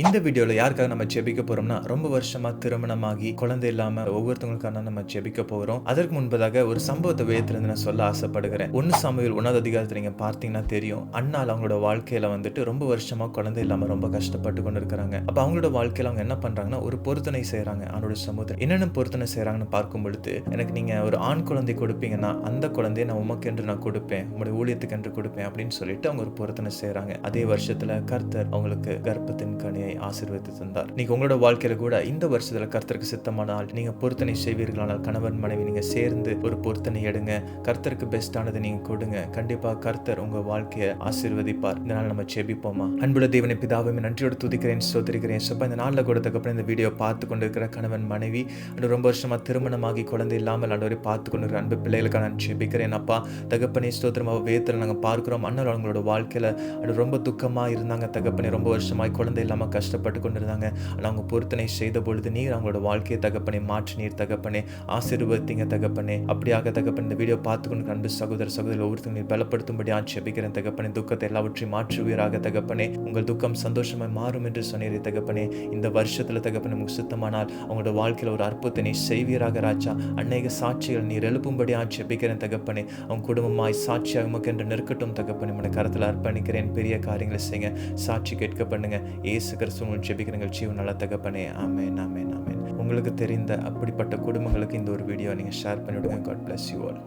இந்த வீடியோவில் யாருக்காக நம்ம ஜெபிக்க போறோம்னா, ரொம்ப வருஷமா திருமணமாகி குழந்தை இல்லாம ஒவ்வொருத்தவங்களுக்கான நம்ம ஜெபிக்க போகிறோம். அதற்கு முன்பதாக ஒரு சம்பவத்தை வேதத்திலிருந்து நான் சொல்ல ஆசைப்படுகிறேன். 1 சாமுவேல் 1வது அதிகாரத்தில் நீங்க பார்த்தீங்கன்னா தெரியும். அன்னாள் அவங்களோட வாழ்க்கையில வந்துட்டு ரொம்ப வருஷமா குழந்தை இல்லாம ரொம்ப கஷ்டப்பட்டு கொண்டு இருக்கிறாங்க. அப்ப அவங்களோட வாழ்க்கையில அவங்க என்ன பண்றாங்கன்னா, ஒரு பொருத்தனை செய்றாங்க ஆண்டவருடைய சமூகத்தில். என்னென்ன பொருத்தனை செய்றாங்கன்னு பார்க்கும் பொழுது, எனக்கு நீங்க ஒரு ஆண் குழந்தை கொடுப்பீங்கன்னா, அந்த குழந்தையை நான் உமக்கென்று நான் கொடுப்பேன், உங்களுடைய ஊழியத்துக்கென்று கொடுப்பேன் அப்படின்னு சொல்லிட்டு அவங்க ஒரு பொருத்தனை செய்றாங்க. அதே வருஷத்துல கர்த்தர் அவங்களுக்கு கர்ப்பத்தின் கனியை ஆசீர்வதித்து தந்தார். நீங்க உங்களோட வாழ்க்கையில கூட இந்த வருஷத்துல கர்த்தருக்கு சித்தமானால் நீங்க பொருத்தனை செய்வீர்களானால் கணவன் மனைவி நீங்க சேர்ந்து ஒரு பொருத்தனை எடுங்க. கர்த்தருக்கு பெஸ்டானதை நீங்க கொடுங்க. கண்டிப்பா கர்த்தர் உங்க வாழ்க்கையை ஆசீர்வதிப்பார். இந்த நாள் நம்ம ஜெபிப்போமா? அன்புள்ள தேவனே பிதாவே, நன்றியோடு துதிக்கிறேன், ஸ்தோத்திரிக்கிறேன். சப்பா இந்த நாளில் கொடுத்தக்கப்புறம் இந்த வீடியோ பார்த்து கொண்டிருக்கிற கணவன் மனைவி ரொம்ப வருஷமா திருமணமாகி குழந்தை இல்லாமல் ஆண்டவரை பார்த்து கொண்டிருக்கிற அன்பு பிள்ளைகளுக்காக நான் ஜெபிக்கிறேன். அப்பா தகப்பனே ஸ்தோத்திரமா வேதத்தில் நாங்கள் பார்க்கிறோம் அண்ணன் அவங்களோட வாழ்க்கையில ரொம்ப துக்கமா இருந்தாங்க. தகப்பனே ரொம்ப வருஷமாய் குழந்தை இல்லாமல் கஷ்டப்பட்டு கொண்டிருந்தாங்க. ஆனால் அவங்க பொருத்தனை செய்த பொழுது நீர் அவங்களோட வாழ்க்கையை தகப்பனே மாற்றி நீர் தகப்பனே ஆசீர்வதிங்க தகப்பனே. அப்படியாக தகப்பன் இந்த வீடியோ பார்த்து கொண்டு அன்பு சகோதர ஒவ்வொருத்தங்க நீர் பலப்படுத்தும்படி ஜெபிக்கிறேன் தகப்பனே. துக்கத்தை எல்லாவற்றையும் மாற்றுவீராக தகப்பனே. உங்கள் துக்கம் சந்தோஷமாய் மாறும் என்று சொன்னீரே தகப்பனே. இந்த வருஷத்துல தகப்பனே உங்களுக்கு சுத்தமானால் அவங்களோட வாழ்க்கையில ஒரு அற்புதத்தை நீ செய்வீராக ராஜா. அநேக சாட்சிகள் நீர் எழுப்பும்படி ஜெபிக்கிறேன் தகப்பனே. அவங்க குடும்பமாய் சாட்சியாக உமக்கு என்று நிற்கட்டும் தகப்பனே. உடைய கரத்தில் அர்ப்பணிக்கிறேன். பெரிய காரியங்களை செய்யுங்க. சாட்சி கேட்க பண்ணுங்க. இயேசு கிறிஸ்துவின் ஜெபிக்கிறங்கள் ஜீவன் நல்ல தகப்பனே. ஆமென், ஆமென், ஆமென். உங்களுக்கு தெரிந்த அப்படிப்பட்ட குடும்பங்களுக்கு இந்த ஒரு வீடியோ நீங்க ஷேர் பண்ணிவிடுங்க. God bless you all.